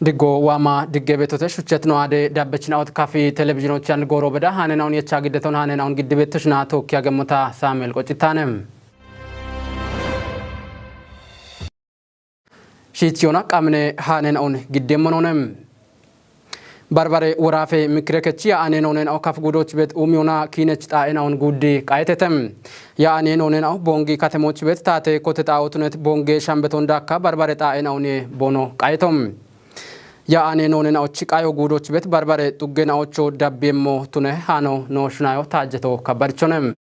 Digo wama digge betote shuchet no ade dabbechna ot kafi television chan goro beda hanenaun yecha giddeton hanenaun gidde betishna to kya gemota Samuel qochitanem Shitiona qamne hanenaun gidde mononem Barbare warafe mikrekechi ya anenonen au kaf gudoch bet umiona kinech taenaun guddi qaetetem ya anenonen au bongi katemoch bet tate koteta otunet bonge shambeton dakka barbare taenaun bono qaetom Ya anenonen au chikayo gudoch bet barbare tuggena ocho dabbemo tune hano no shnayo tajeto kabarchonem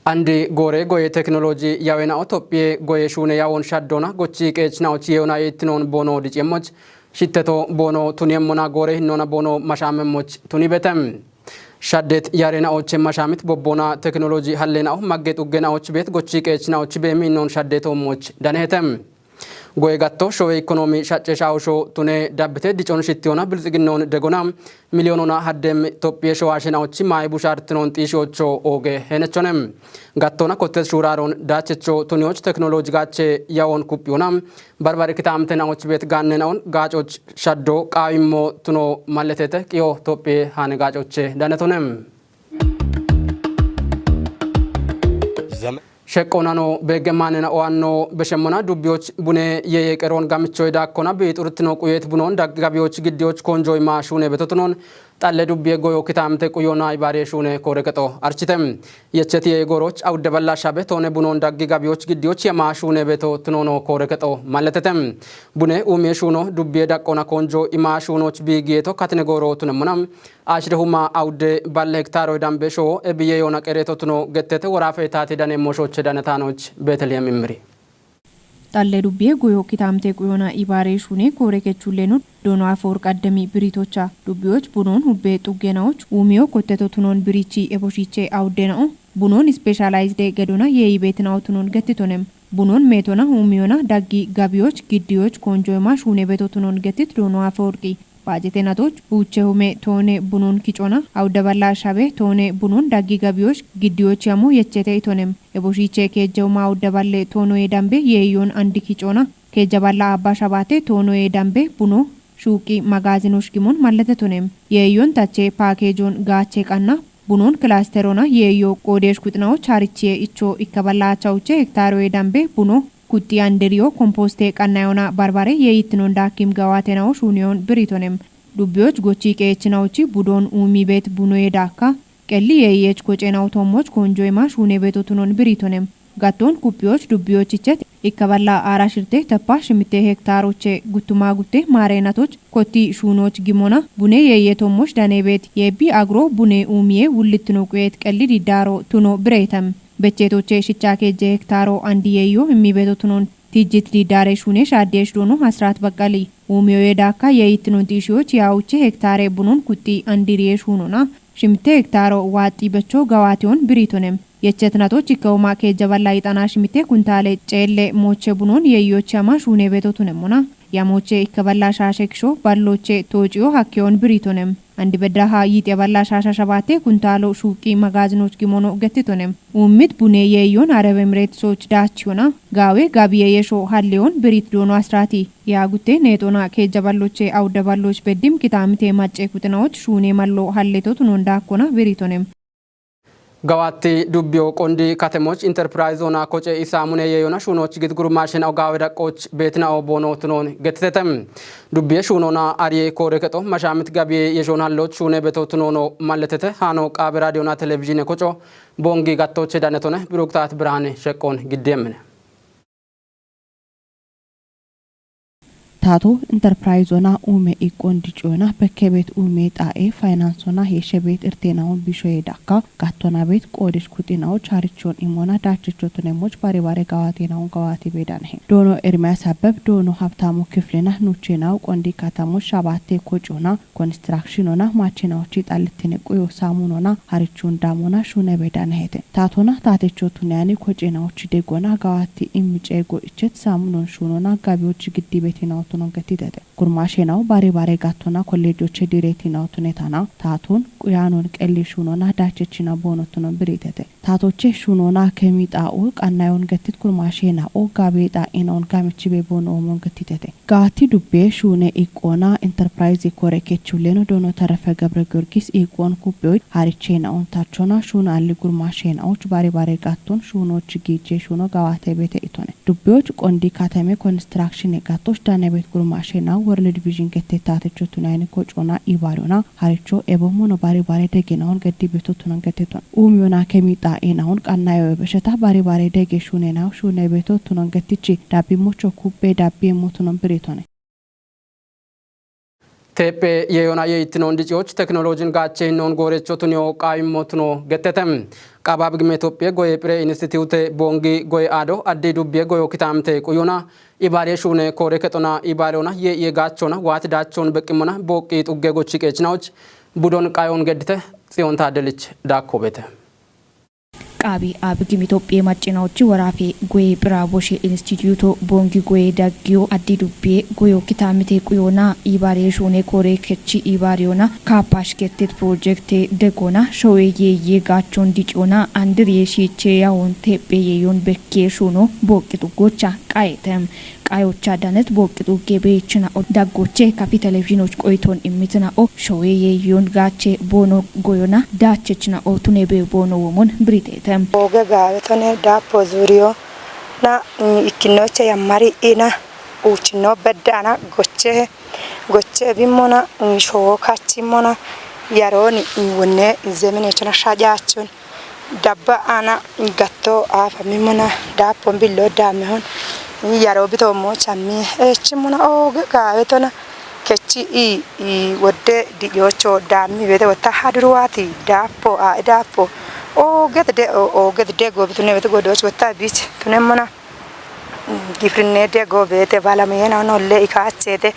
Andi gore goye technology yawena otopie goye shune yawon shaddona gochi kechna ochiona yetinon bono dichemoch shitteto bono tuniemmona gore hinona bono mashamemoch tunibetem shaddet yarena oche mashamit bobbona technology hallena magget uggena och bet gochi kechna och be minnon shaddeto moch danetem Goye gatto show economy shache shawsho tune dabbete dichon shittiona bilziginnon degonam milionona haddem topie shawashena ochi mai bushartnon tishocho oge henechonem gattona kottes shuraron dachecho tunioch technology gache yawon kupionam barbare kitamtena och bet gannenaun gachoch shaddo qaimmo tuno malletete kiyo topie han gachoche danetonem Shekonano begemanena oanno beshemona dubioch bune yeye keron gamicho dakona be turtino kuyet bunon daggabioch gidioch konjoy ma shune betotonon talle dubbe goyo kitamte kuyona ibare shune koreketo architem yecheti goroch awde balla shabe tone bunon daggabioch gidioch yama shune beto tnono koreketo malletetem bune umie shuno dubbe dakona konjo ima shunoch bigieto katne goro tunemonam ashde huma awde balle hektaro dambe sho ebiye yona kereto tno gettete warafe tati dane moshoche danetanoch Bethlehem imri Talle dubbe goyo kitamte kuyona ibare shune korekechulenu dono afor qaddami biritocha dubbioch bunon hubbe tugenaoch umio kotteto tunon birichi eboshiche awdenao bunon specialized gedona yeibetnaw tunon gettitonem bunon metona umiona daggi gabioch gidioch konjoyma shune beto tunon gettit dono aforqi Pajetenatoch uche hume tone bunon kichona awdaballa shabe tone bunon daggi gabioch gidioch yamu yechete itonem eboshiche kejawma awdaballe tono edambe yeyon andi kichona kejaballa abba shabate tono edambe buno shuqi magazinosh gimon mallete tonem yeyon tache packageon gache qanna bunon clusterona yeyo qodesh kutnaw chariche icho ikkaballa chauche hektaro edambe buno Kutti anderio composte qannayona barbare yeyitnon dakim gawatenao shunion biritonem dubbioch gochi qechnaochi budon umi bet bunoe dakka kelli yeyech kocenaw tomoch konjoyma shune betotunon biritonem gaton kupioch dubbioch ichet ikkaballa arashirte tappa shimite hektaroche gutuma gutte marenatoch kotti shunoch gimona bune yeye tomoch danebet yebi agro bune umie wullitno qet kelli didaro tuno biretam Bechetoche shichake je hektaro andiyeyo imibetotunon tijit didare shune shadesh dono hasrat bakali umioye daka yeyitnon tishoch yauche hektare bunon kutti andiriye shunona shimte hektaro wati becho gawation biritonem yechetnato chikawma ke jaballa itana shimte kuntale celle moche bunon yeyochama shune betotunemona yamoche ikkaballa shasheksho balloche tojiyo hakyon biritonem andi bedraha yite balla shasha shabate kuntalo shuqi magazinoch gimono gettitonem ummit bune yeyon arab emirates soch dachona gawe gabiye yesho halleon birit dono asrati yagutte netona ke jaballoche awdaballoch bedim kitamite macce kutnaoch shune mallo halleto tunonda kona biritonem Gawati dubbio kondi katemoch enterprise ona koche isamune yeyona shunoch gidguru mashin au gaweda koch betna o bono tunon gettetem dubbie shunona ariye koreketo mashamit gabiye yeshon halloch shune beto tunono malletete hano qabe radiona televizine kocho bongi gattoche danetone biruktat brane shekon giddemne Tato enterprise ona ume ikondichona bekebet ume tae finance ona heshebet irtenaon bishoye dakka gattona bet qodish kutinaw charichon imona dachichotunemoch bare gawatenaon gawati bedanhe dono ermias habab dono habtamu kiflena nuchenaw qondi katamo shabate kochona construction ona machinaochi talitene qoyo samunona harichon damona shune bedanhete tatona tatechotunani kochenaochi degona gawati imichego ichet samunon shunona gabiochi giddibetinaw ቱኖን ገቲደደ ጉርማሼናው ባሬ ጋቶና ኮሌጆች ዲሬቲናው ቱኔታና ታቱን ቁያኖን ቀሊሹኖና ዳቸችና ቦኖቱኖን ብሪተተ ታቶቼ ሹኖና ከሚጣኡ ቃናዮን ገቲት ጉርማሼናው ጋቤጣ ኢኖን ጋምቺቤ ቦኖሞን ገቲተተ ጋቲ ዱቤ ሹኔ ኢቆና ኢንተርፕራይዝ ኮሬኬቹሌኖ ዶኖ ተረፈ ገብረ ጊዮርጊስ ኢቆን ኩቤው ሃሪቼናውን ታቾና ሹና አሊ ጉርማሼናዎች ባሬ ጋቶን ሹኖች ጊጄ ሹኖ ጋዋተ ቤተ ኢቶነ ዱቤዎች ቆንዲ ካተሜ ኮንስትራክሽን የጋቶች ዳነቤት ጉርማሼና ወርልድ ቪዥን ገተታተቾ ቱናይን ኮጮና ኢባሪዮና ሃሪቾ ኤቦሞኖ ባሬ ደጌናውን ገዲ ቤቶቱን ገተቶን ኡሚዮና ከሚጣ ኢናውን ቃናዮ በሸታ ባሬ ደጌ ሹኔናው ሹኔ ቤቶቱን ገትቺ ዳቢሞቾ ኩቤ ዳቢ ሞቱን ብሬቶነ ቴፔ የዮና የኢትኖን ዲጂዎች ቴክኖሎጂን ጋቼ ኖን ጎሬቾቱን ቃይሞቱኖ ገተተም ቃባብ ግሜ ኢትዮጵያ ጎይ ፕሬ ኢንስቲትዩት ቦንጊ ጎይ አዶ አዲ ዱቤ ጎዮ ኪታምቴ ቁዩና ኢባሬ ሹኔ ኮሬ ከጦና ኢባሬውና የጋቾና ዋት ዳቾን በቅሙና ቦቂ ጡጌ ጎቺ ቄችናዎች ቡዶን ቃዮን ገድተ ጽዮን ታደልች ዳኮ ቤተ ቃቢ አብግም ኢትዮጵያ ማጭናዎች ወራፌ ጎይ ብራቦሽ ኢንስቲትዩቶ ቦንጊ ጎይ ዳጊዮ አዲ ዱቤ ጎዮ ኪታምቴ ቁዩና ኢባሬ ሹኔ ኮሬ ከቺ ኢባሬውና ካፓሽ ኬቴት ፕሮጀክት ደጎና ሾዌዬ የጋቾን ዲጮና አንድር የሺቼ ያውን ቴፔ የዮን በኬ ሹኖ ቦቂ ጡጎቻ ቃይተም ቃዮቻ ዳነት ቦቅጡ ገቤችና ዳጎቼ ካፒ ቴሌቪዥኖች ቆይቶን ኢሚትና ሾዌ የዮን ጋቼ ቦኖ ጎዮና ዳቸችና ቱኔቤ ቦኖ ወሞን ብሪቴተም ኦገጋ በተነ ዳፖ ዙሪዮ ና ኢኪኖቼ ያማሪ ኢና ኡችኖ በዳና ጎቼ ቢሞና ሾዎ ካቺሞና ያሮኒ ወኔ ዘመኔችና ሻጃችን ዳባ አና ጋቶ አፈሚሞና ዳፖን ቢሎ ዳሜሆን yaro bito mo chammi chimuna oga betona kechi wode di yocho dami bete wata hadruati dapo oga de go bitune bete go doch wata bich tunemona gifrine de go bete bala mena no le ikachete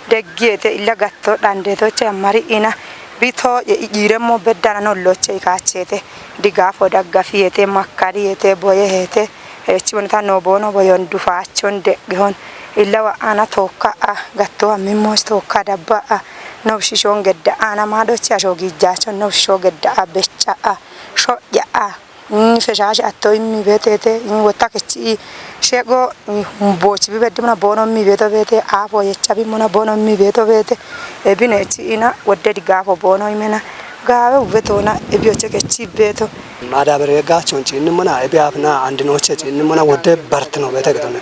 de giete illa gatto dande to chamari ina bito yiremo bedana no loche ikachete digafo daggafiete makkariete boyehete echibonta no bono boyon dufaachon de gihon illa wa ana tokka gatto amimos tokka dabba no shishon gedda ana mado chasho gijachon no sho gedda becha shoya feshash atto mi betete wota kechi shego bochi bi bedumna bono mi bete afo yechabi mona bono mi bete ebinechi ina wodde digafo bono imena ጋው በቶና እቢዮቸ ከቺ ቤቶ ማዳበረ ጋቾን ጭንመና እቢያፍና አንድኖቸ ጭንመና ወደ በርት ነው በተገተነ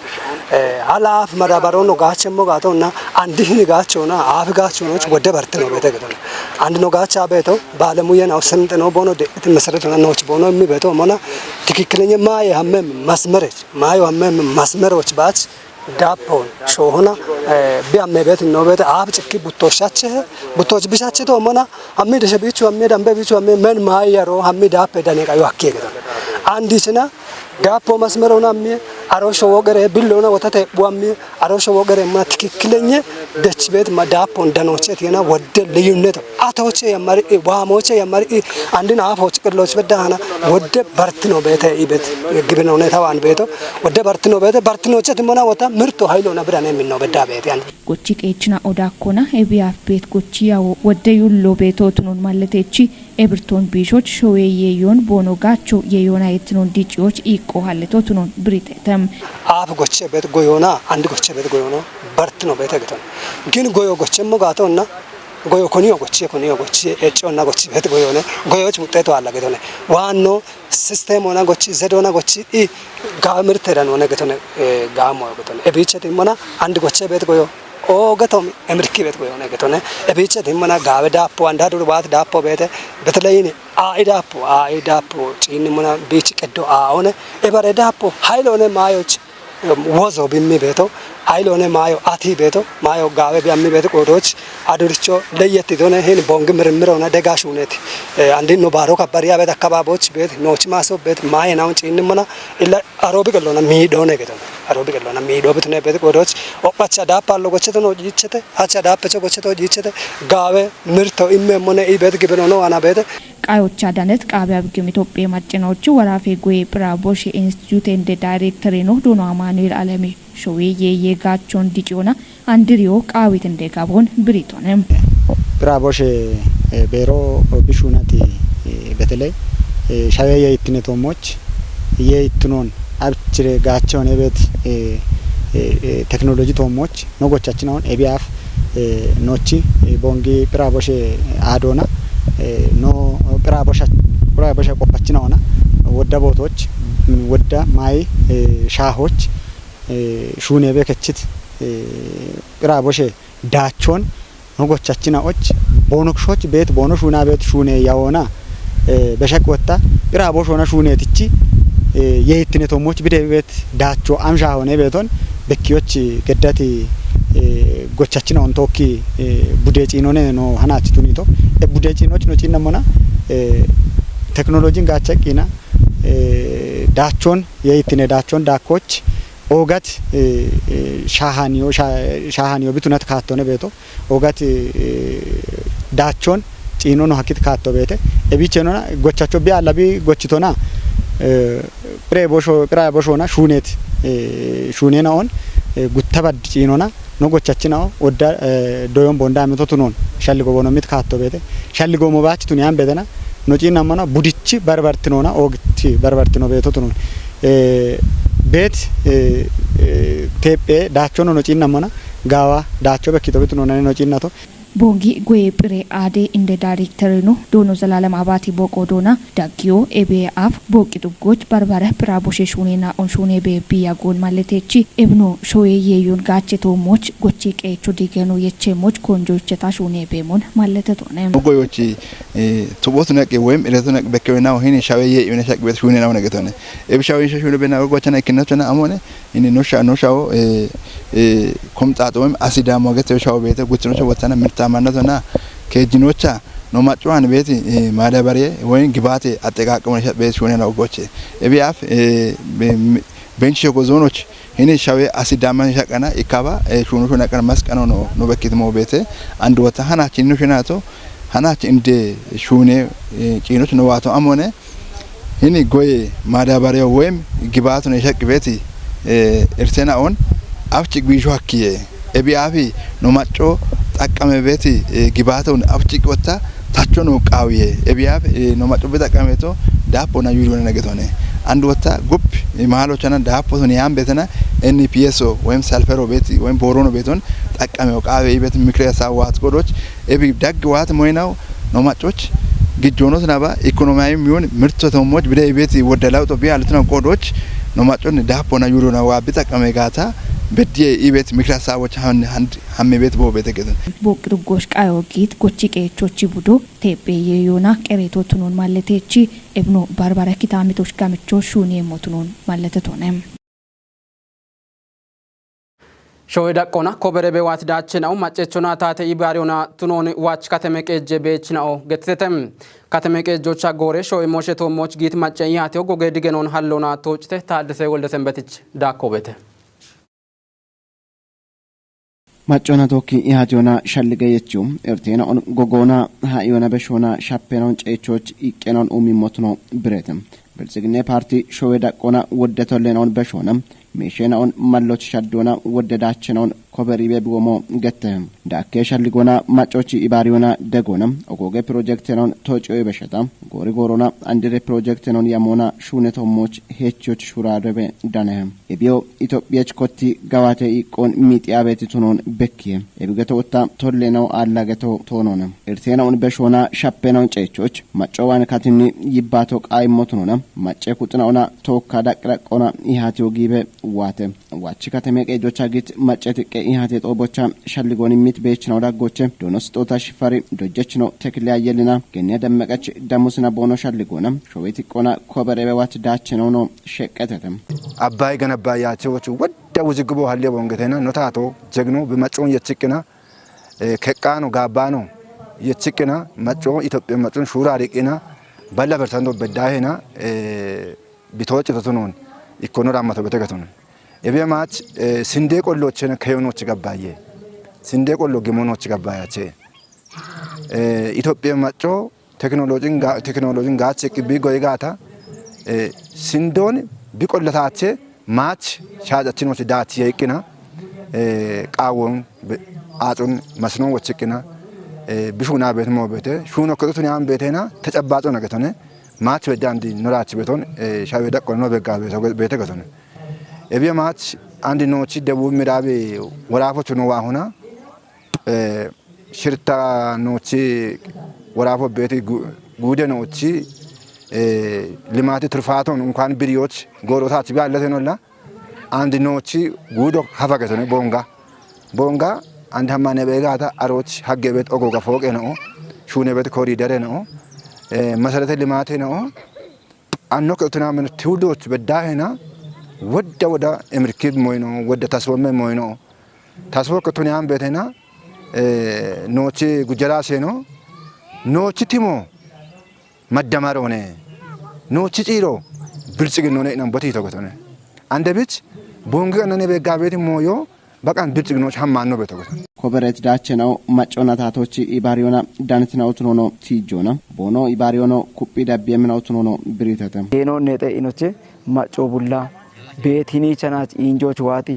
አላፍ ማዳበሮ ነው ጋቸሞ ጋቶና አንድህን ጋቾና አፍ ጋቾኖች ወደ በርት ነው በተገተነ አንድ ነው ጋቻ ቤቶ ባለሙያ ነው ስምጥ ነው ቦኖ ደት መሰረተና ነውች ቦኖ የሚቤቶ ሞና ትክክለኛ ማየ ሀመም መስመሮች ባች ዳፖን ሾሆና ቢያመበት ነው በተ አብ ጭኪ ቡቶች ቢሻቸ ተሞና አሜ ደሸቢቹ አሜ ዳምበቢቹ አሜ መን ማያሮ አሜ ዳፔ ዳኔ ቃዩ አከገ አንዲስና ዳፖ መስመሮና አሜ አሮሾ ወገረ ቢሎና ወተተ ቧሚ አሮሾ ወገረ ማ ትክክለኛ ደች ቤት ማዳፖ እንደኖቸት የና ወደ ልዩነት አታዎቼ ያማሪ ዋሞቼ ያማሪ አንድን አፎች ቅሎች በዳና ወደ በርት ነው ቤተ ይበት ግብነው ነው ታዋን ቤቶ ወደ በርት ነው ቤተ በርት ነው ቸት ሞና ወታ ምርቶ ኃይሎና ብራና የሚነው በዳ ቤት ያን ጎቺ ቄችና ኦዳኮና ኤቢያፍ ቤት ጎቺ ያው ወደ ዩሎ ቤቶቱን ማለቴቺ ኤብርቶን ቢሾች ሾዌዬ ዮን ቦኖ ጋቾ የዮናይትኖን ዲጪዎች ኢቆሃለቶቱን ብሪቴተም አፍ ጎቼ ቤት ጎዮና አንድ ጎቼ ቤት ጎዮና በርት ነው ቤተ ገተን ግን ጎዮ ጎቼሞ ጋቶና ጎዮ ኮኒዮ ጎቼ እጮና ጎቼ ቤት ጎዮነ ጎዮች ውጤቱ አለ ገተነ ዋኖ ሲስተም ሆና ጎቼ ዘዶና ጎቼ ጋምር ተዳን ሆነ ገተነ ጋሞ ገተነ እቢቸት ሞና አንድ ጎቼ ቤት ጎዮ ኦገቶም እምርኪ ቤት ጎዮነ ገተነ እቢቸት ሞና ጋበ ዳፖ አንዳዱ ባት ዳፖ ቤተ በተለይኔ አይዳፖ ጪን ሞና ቢች ቀዶ አሁን ኤበረ ዳፖ ሃይሎነ ማዮች ወዞ ቢሚ ቤቶ ሃይሎነ ማዮ አቲ ቤቶ ማዮ ጋበ ቢያሚ ቤት ቆዶች አድርቾ ለየት ዶነ ሄን ቦንግ ምርምረውና ደጋሹነት አንዲን ነው ባሮ ካባሪያ ቤት አካባቢዎች ቤት ኖች ማሶ ቤት ማየናው ጪን ሞና ኢላ አሮቢ ቀሎና ሚዶነ ገተነ አሮቢ ቀሎና ሚዶ ቤት ነው ቤት ቆዶች ኦጳቻ ዳፓሎ ጎቸተ ነው ጂቸተ አቻ ዳፓቾ ጎቸተ ጂቸተ ጋበ ምርቶ ኢሜሞነ ኢቤት ግብኖ ነው አና ቤት ቃዮቻ ዳነት ቃቢያ ብግም ኢትዮጵያ ማጭናዎች ወራፌ ጎይ ብራቦሽ ኢንስቲትዩት እንደ ዳይሬክተር ነው ዶኖ አማኑኤል አለሜ ሾዌ የጋቾን ዲጮና አንድሪዮ ቃዊት እንደጋቦን ብሪቶንም ብራቦሽ ቤሮ ቢሹናቲ በተለይ ሻዌ የኢትኔቶሞች የኢትኖን አብችሬ ጋቸውን የቤት ቴክኖሎጂ ቶሞች ኖጎቻችን አሁን ኤቢአፍ ኖቺ ቦንጊ ብራቦሽ አዶና ኖ ብራቦሽ ቆፓችን አሁን ወደ ቦቶች ወደ ማይ ሻሆች ሹኔ በከችት ብራቦሽ ዳቾን ኖጎቻችን አዎች ቦኖክሾች ቤት ቦኖሹና ቤት ሹኔ ያወና በሸቅ ወጣ ብራቦሽ ሆነ ሹኔ ትቺ የኢትኔቶሞች ቤት ዳቾ አምሻ ሆነ ቤቶን በኪዮች ገዳቲ ጎቻችን አሁን ቶኪ ቡዴጪኖኔ ነው ሀናች ቱኒቶ ቡዴጪኖች ነው ጪነሞና ቴክኖሎጂን ጋቸቂና ዳቾን የኢትኔ ዳቾን ዳኮች ኦጋት ሻሃኒዮ ቢቱነት ካቶነ ቤቶ ኦጋት ዳቾን ጪኖ ነው ሀኪት ካቶ ቤተ እቢቸኖና ጎቻቸው ቢያላቢ ጎችቶና ፕሬቦሾና ሹኔት ሹኔናውን ጉተባድ ጪኖና ኖጎቻችን አው ወዳ ዶዮም ቦንዳ አመቶቱ ነው ሻልጎ ቦኖሚት ካቶ ቤተ ሻልጎ ሞባችቱን ያን ቤተና ኖጪና ማና ቡዲቺ በርበርትኖና ኦግቲ በርበርትኖ ቤቶቱ ነው ቤት ቴፔ ዳቾ ነው ኖጪና ማና ጋዋ ዳቾ በኪቶ ቤቱ ነው ኖጪናቶ ቦንጊ ጎዬ ፕሬ አዴ እንደ ዳይሬክተር ነው ዶኖ ዘላለም አባቲ ቦቆዶና ዳጊዮ ኤቢአፍ ቦቂ ዱጎች በርበረ ፕራቦሼ ሹኔና ኦንሹኔ ቤቢያ ጎን ማለቴቺ ኤብኖ ሾዬ የዩን ጋቸቶሞች ጎቺ ቀይቾ ዲገኑ የቸሞች ኮንጆቸታ ሹኔ ቤሞን ማለተቶነ ጎዮቺ ቱቦት ነቅ ወይም እለቱ ነቅ በከውና ሆኔ ሻዌ የዩን ሻቅ ቤት ሹኔ ነው ነገተነ ኤብሻዊ ሹኔ በና ጎቸና ከነቸና አሞነ እኔ ኖሻው ኮምጣጥ ወይም አሲዳሞ ገተሻው ቤተ ጉትኖች ወጣና ምርታማነትና ከጂኖቻ ነው ማጫዋን ቤት ማዳበሬ ወይም ግባቴ አጠቃቀመ ቤት ሆነ ነው ጎቼ ኤቢአፍ ቤንች ጎዞኖች እኔ ሻዌ አሲዳማ ሻቀና ኢካባ ሹኑ ነቀር መስቀኖ ነው በኪት ሞ ቤት አንድ ወጣ ሀናችን ነው ሸናቶ ሀናችን እንደ ሹኔ ጪኖች ነው ዋቶ አሞነ እኔ ጎዬ ማዳበሬ ወይም ግባቱ ነው ሸቅ ቤት እርተናውን አፍጭቅ ቢሾ አኪዬ ኤቢአፊ ነው ማጮ ጠቀመ ቤት ግባቱን አፍጭቅ ወጣ ታቾ ነው ቃውዬ ኤቢአፍ ነው ማጮ በጠቀመቶ ዳፖና ዩሪዮና ነገቶነ አንድ ወጣ ጉፕ ማሃሎቻና ዳፖቱን ያን ቤተና ኤንፒኤስኦ ወይም ሰልፈሮ ቤት ወይም ቦሮኖ ቤቱን ጠቀመው ቃውዬ ቤት ምክሬሳ ዋት ጎዶች ኤቢ ዳግ ዋት ሞይናው ነው ማጮች ግጆኖት ናባ ኢኮኖሚያዊ ሚሆን ምርቶቶሞች በደይ ቤት ወደላው ጦቢያ አልተና ቆዶች ነው ማጮን ዳፖና ዩሮና ዋብ ጠቀመ ጋታ በዲየ ኢቤት ምክራሳዎች ሀሜ ቤት ቦ ቤት ገዘን ቦቅድጎሽ ቃዮጊት ጎቺ ቀቾቺ ቡዶ ቴፔ የዮና ቀሬቶቱን ማለቴቺ ኤብኖ ባርባራ ኪታሚቶች ጋምቾ ሹኔ ሞቱን ማለተቶነም ሾዌ ዳቆና ኮበረ በዋት ዳችናው ማጨቾና ታተ ኢባሪዮና ቱኖን ዋች ከተመቀጀ ቤችናው ገተተም ከተመቀጆቻ ጎሬ ሾዌ ሞሸቶሞች ጊት ማጨያቴው ጎገ ዲገኖን ሀሎና ቶጭተ ታደሰ ወልደሰንበትች ዳኮበተ ማጮና ቶኪ ኢሃጆና ሸልገ የቹም ኤርቴና ኦን ጎጎና ሃዮና በሾና ሻፔናውን ጨቾች ኢቄናን ኡሚሞትኖ ብሬትም ብልጽግና ፓርቲ ሾዌ ዳቆና ወደተለናውን በሾናም ሜሽናውን ማሎች ሻዶና ወደዳችናውን ኮበሪ በብጎሞ ገተም ዳከ ሸልጎና ማጮች ኢባሪዮና ደጎናም ኦጎገ ፕሮጀክትናውን ቶጮይ በሸታ ጎሪጎሮና አንድሬ ፕሮጀክትናውን ያሞና ሹነቶሞች ሄቾች ሹራረበ ዳነም የቢዮ ኢትዮጵያች ኮቲ ጋዋተ ኢቆን ሚጢያ ቤትቱኖን በኪየ የብገተውታ ቶሌናው አላገቶ ቶኖነ ኤርቴናውን በሾና ሻፔናውን ጨቾች ማጮዋን ካትኒ ይባቶ ቃይሞትኖና ማጨ ኩጥናውና ቶካ ዳቅራቆና ኢሃቲዮ ጊበ ዋተ ዋቺ ከተመቀ ጆቻ ጊት ማጨት ቀ ኢሃቴ ጦቦቻ ሸልጎን ሚት ቤች ነው ዳጎቸ ዶኖስ ጦታ ሽፋሪ ዶጀች ነው ተክለ ያየልና ገኛ ደመቀች ደሙስና ቦኖ ሸልጎና ሾዌት ቆና ኮበረ በዋት ዳች ነው ሸቀተተም አባይ ገነባ ያቸዎች ወደ ውዝግቦ ሀለ ቦንገተና ኖታቶ ጀግኖ በመጮን የትቅና ከቃኑ ጋባኑ የትቅና መጮ ኢትዮጵያ መጮን ሹራ አሪቅና ባላ በርታንዶ በዳሄና ቢቶጭ ተቶኖን ኢኮኖራ ማቶ በተገተኑ ኤቢማች ስንዴ ቆሎችነ ከዮኖች ገባየ ስንዴ ቆሎ ገሞኖች ገባያቸ ኢትዮጵያ ማጮ ቴክኖሎጂን ጋች ቅቢ ጎይጋታ ሲንዶን ቢቆለታቸ ማች ሻጃችን ወች ዳት ይቅና ቃወን አጡን መስኖ ወችቅና ቢሹና ቤት ሞ ቤተ ሹኖ ከቱን ያን ቤተና ተጨባጮ ነገተነ ማች በዳንዲ ኑራች ቤቶን ሻዌ ደቆ ነው በጋ ቤተ ገተነ እቢያ ማች አንድ ኖች ደቡብ ምዕራብ ወራፎች ነው አሁና ሽርታ ኖች ወራፎ ቤት ጉደ ኖች ልማት ትርፋቶን እንኳን ብሪዮች ጎሮታች ቢያለተ ነውላ አንድ ኖች ጉዶ ሀፈገተነ ቦንጋ አንድ ሀማነ በጋታ አሮች ሀገ ቤት ኦጎጋ ፎቅ ነው ሹኔ ቤት ኮሪደር ነው መሰረተ ልማት ነው አኖ ከቱና ምን ትውልዶች በዳህና ወደ እምርክብ ሞይ ነው ወደ ታስወመ ሞይ ነው ታስወ ከቱናም ቤተና ኖች ጉጀራሴ ነው ኖች ቲሞ መደመር ሆነ ኖች ጪሮ ብልጽግና ነው ነን ቦቲ ተጎተነ አንደ ቤት ቦንገ ነነ በጋ ቤት ሞዮ በቃን ብልጽግኖች ሀማን ነው በተጎተ ኮበረት ዳቸናው ማጮናታቶች ኢባሪዮና ዳንትናውት ነው ቲጆና ቦኖ ኢባሪዮኖ ኩጲ ዳብ የምናውት ነው ብሪተተም ሄኖ ነጠ ኢኖቼ ማጮ ቡላ ቤቲኒ ቸናች ኢንጆች ዋቲ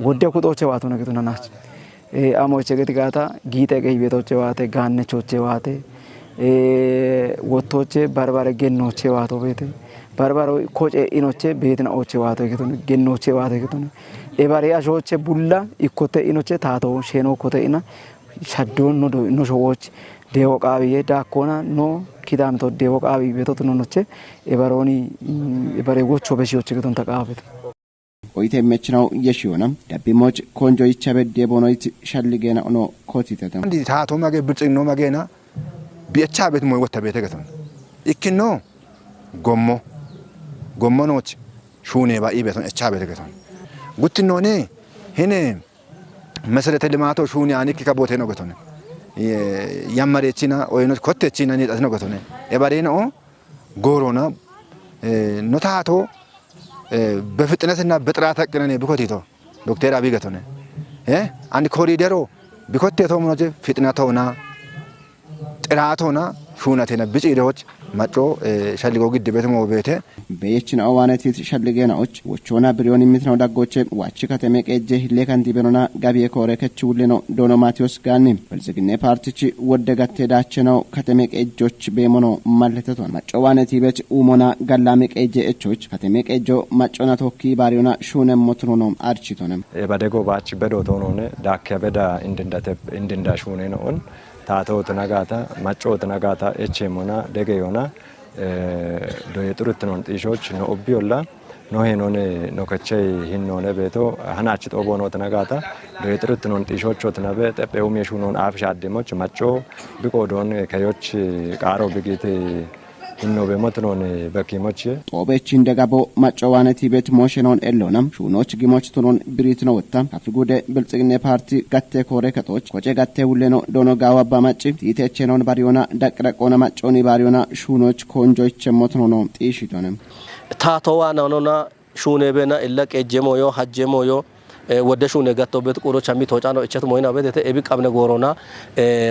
ወደ ኩጦቼ ዋቱ ነገቱና ናች አሞቼ ገትጋታ ጊጤ ገይ ቤቶቼ ዋቴ ጋነቾቼ ዋቴ ወቶቼ ባርባረ ገኖቼ ዋቶ ቤቴ ባርባሮ ኮጬ ኢኖቼ ቤትና ኦቼ ዋቶ ገቱን ገኖቼ ዋቶ ገቱን ኤባሪያ ሾቼ ቡላ ኢኮቴ ኢኖቼ ታቶ ሼኖ ኮቴ ኢና ሻዶን ኖ ሾዎች ዴወቃቢዬ ዳኮና ኖ ኪዳምቶ ዴወቃቢ ቤቶት ኖኖቼ ኤባሮኒ ኤባሬጎቾ በሺዎች ገቱን ተቃበት ኦይቴ መችናው የሺዮናም ዳቢሞች ኮንጆ ይቸበድ የቦኖይት ሻልገና ኖ ኮቲተተም እንዲ ታቶ ማገ ብልጽግና ማገና ቢቻ ቤት ሞይ ወተ ቤተ ገቱን ኢክኖ ጎሞኖች ሹኔ ባኢ ቤቶን እቻ ቤተ ገቱን ጉትኖኔ ሄኔ መሰረተ ልማቶ ሹኔ አኒክ ከቦቴ ነው ገቱን ያመሬችና ወይኖች ኮቴችና ነጣት ነው ገቱን ኤባሬኖ ጎሮና ኖታቶ በፍጥነትና በጥራት አቅነኔ ቢኮቲቶ ዶክተር አብይ ገቱን አንድ ኮሪደሮ ቢኮቴቶ ምኖጀ ፍጥነቶና ጥራቶና ሹነቴና ብጪዶች ማጮ ሸልጎ ግድ ቤት ሞ ቤተ በየችን አዋነቲት ሸልገናዎች ወቾና ብሪዮን የሚትነው ዳጎቼ ዋች ከተሜ ቀጀ ህሌ ካንቲበኖና ጋቢየ ኮረ ከችውል ነው ዶኖ ማቴዎስ ጋኒ በልጽግና ፓርቲቺ ወደጋቴ ዳቸነው ከተሜ ቀጆች በመኖ ማለተቶ ማጮ ዋነቲ ቤት ኡሞና ጋላሜ ቀጀ እቾች ከተሜ ቀጆ ማጮና ቶኪ ባሪዮና ሹነ ሞትሮ ነው አርቺቶነም ባደጎ ባች በዶቶ ነውነ ዳከ በዳ እንድንዳ ሹነ ነውን ታቶ ተናጋታ ማጮ ተናጋታ እቼሞና ደገዮና ዶየጥሩት ነው ጥሾች ነው ኦቢዮላ ነው ሄኖነ ነው ከቼ ሂኖነ ቤቶ ሀናች ጦቦ ነው ተናጋታ ዶየጥሩት ነው ጥሾች ተናበ ጠጴው ሜሹ ነው አፍሻ አደሞች ማጮ ቢቆዶን ከዮች ቃሮ ቢጌቴ ኢኖ በመትኖን በኪሞች ጦበች እንደጋቦ ማጨዋነቲ ቤት ሞሽኖን ኤሎናም ሹኖች ጊሞች ቱኖን ብሪት ነው ወጣ አፍጉደ ብልጽግና ፓርቲ ጋቴ ኮሬ ከቶች ኮጬ ጋቴ ሁሌ ነው ዶኖ ጋዋ ባማጭ ቲቴቸኖን ባሪዮና ደቅረቆና ማጮኒ ባሪዮና ሹኖች ኮንጆች ሞትኖ ነው ጢሽቶንም ታቶዋ ነውና ሹኔ በና ኢለቀ ጀሞዮ ሀጀሞዮ ወደ ሹኔ ጋቶ ቤት ቆሮች አሚ ተወጫ ነው እቸት ሞይና ቤት ኤቢ ቀብነ ጎሮና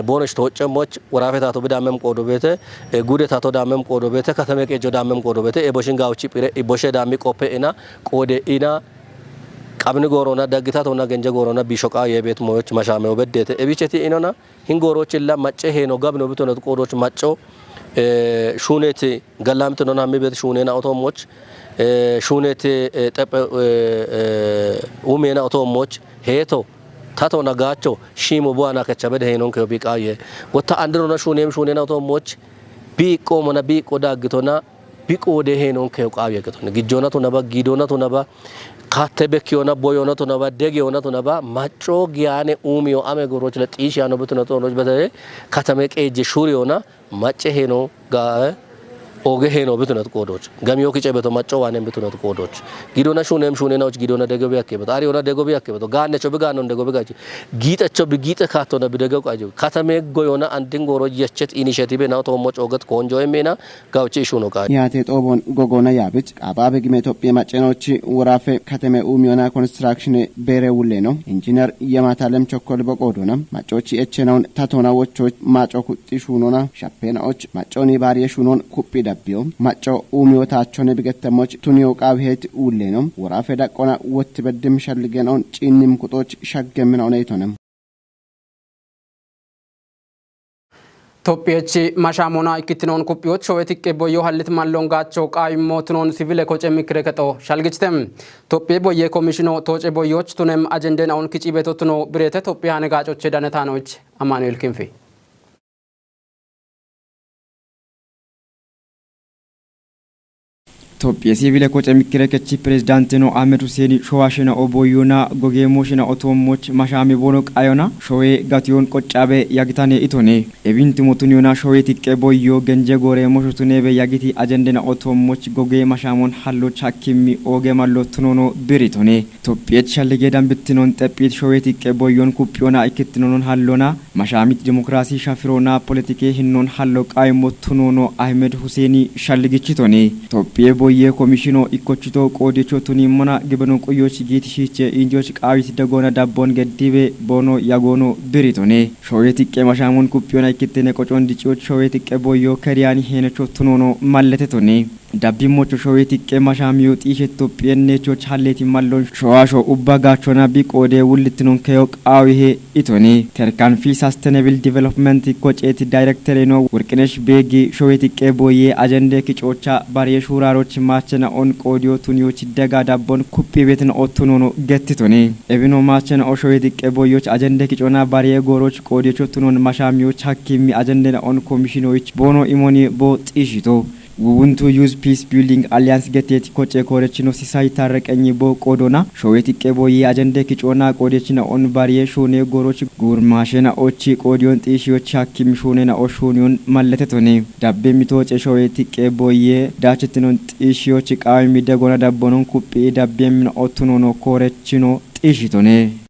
ቦነሽ ተወጨሞች ወራፈታቶ በዳመም ቆዶ ቤት ጉዴታቶ ዳመም ቆዶ ቤት ከተመ ቀጆ ዳመም ቆዶ ቤት ኤቦሽንጋውቺ ጲሬ ቦሼ ዳሚ ቆፔ ኢና ቆዴ ኢና ቀብነ ጎሮና ዳግታቶና ገንጀ ጎሮና ቢሾቃ የቤት ሞዮች መሻመው በደተ ኤቢቸቲ ኢኖና ሂንጎሮች ላ ማጨ ሄኖ ጋብኖ ብቶነት ቆዶች ማጮ ሹኔት ገላምት ነውና ቤት ሹኔና አውቶሞች ሹኔት ጠጠ ኡሜና አውቶሞች ሄቶ ታቶ ነጋቾ ሺሞ ቧና ከቸበደ ሄኖን ከቢቃየ ወታ አንድሮና ሹኔም ሹኔና አውቶሞች ቢቆ ሞና ቢቆ ዳግቶና ቢቆ ወደ ሄኖን ከቃየ ገቶና ግጆናቱ ነባ ጊዶናቱ ነባ ካተበኪዮና ቦዮናቱ ነባ ደጌዮናቱ ነባ ማጮ ጊያኔ ኡሚዮ አሜ ጎሮች ለጥሽ ያኖ በተነቶ ነው በተለይ ከተመ ቀጀ ሹሪዮና ማጨ ሄኖ ጋ ኦገ ሄኖ ብትነት ቆዶች ገሚዮ kice beto macco wanen ብትነት ቆዶች ጊዶና ሹኔም ሹኔናዎች ጊዶና ደገብ ያከበቶ አሪዮና ደገብ ያከበቶ ጋነቾ በጋኖ ደገብ ጋጭ ጊጠቾ በጊጠ ካቶና በደገብ ቃጆ ከተሜ ጎዮና አንድን ጎሮ የቸት ኢኒሼቲቭ ናው ተሞጮ ኦገት ኮንጆ የሜና ጋውጪ ሹኖ ቃ ያቴ ጦቦን ጎጎና ያብጭ አባበ ግሜ ኢትዮጵያ ማጨኖች ወራፈ ከተሜ ኡሚዮና ኮንስትራክሽን ቤሬውሌ ነው ኢንጂነር የማታለም ቸኮል በቆዶና ማጮች እቸናውን ታቶናዎቾች ማጮ ኩጢ ሹኖና ሻፔናዎች ማጮኒ ባሪየ ሹኖን ኩጲ ዳቢዮ ማጮ ኡሚዮታቸውን ቢገተሞች ቱኒዮ ቃብሄት ውሌኖም ወራፈ ዳቆና ወት በድም ሸልገናውን ጪንም ቁጦች ሸገምናው ነይቶንም Topiyechi mashamona ikitnon kupiyot showetik boyo halit mallongacho qaimotnon civil koche mikreketo shalgichtem Topiye boye komishino toche boyoch tunem agenden on kichibetotno birete Topiyane gachoche danetanoch Amanuel Kimfi Topiye civil koche mikrekechi presidentino Ahmed Hussein showashina oboyona gogemoshina otomoch mashami bono qayona showe gation qochabe yagitane itone ebinti motuniona showe tikke boyo genje gore moshotunebe yagiti agendena otomoch goge mashamon hallo chakimi oge mallo tunono biritone Topiye chalige dambitinon tepit showe tikke boyon kupiona ikitinonon hallona mashamit demokrasi shafirona politike hinnon hallo qaymo tunono Ahmed Hussein shalligichitone Topiye boye komishino ikochito qodecho tunimona gibano qoyochi gitishche injoch qawis dagona dabbon gedibe bono yagono biritone shoyeti kemashamon kupiona ikitene qochon dichoch shoyeti keboyo kariani henecho tunono malletetone dabbi mocho shoyeti kemashamiyo xishe Topienne cho challeti mallon shoasho ubbagachona bi qode wulitinon kayo qawihe itone terkan fi sustainable development coacheti director no worknesh begi shoyeti keboye agende kichocha bariye shuraroch machena on qodio tunyoch daga dabbon kuppi betin otunono gettitone ebino machena o shoyeti keboyoch agende kichona bariye goroch qodiocho tunon mashamiyo chakimi agende on commissionoich bono imoni bo xishito We want to use peace building alliance getet koche korechino society reqenyi bo qodona showeti qeboyi agende kichona qodechina on bariye shone goroch gurmashena ochi qodion xishioch hakim shone na oshonion malletetone dabbe mitoche showeti qeboyi dachetinon xishioch qawmi degona dabbonon kuppi dabbe min otunono korechino xishitone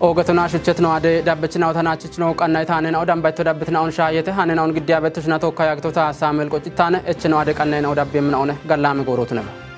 Ogatona shuchetno ade dabbechna utanachichno qannaytanen odam bayto dabbetna on shayete hanen on gidiya betushna tokka yagtota Samuel qochitane echno ade qannayna odabbemna one gallame gorotune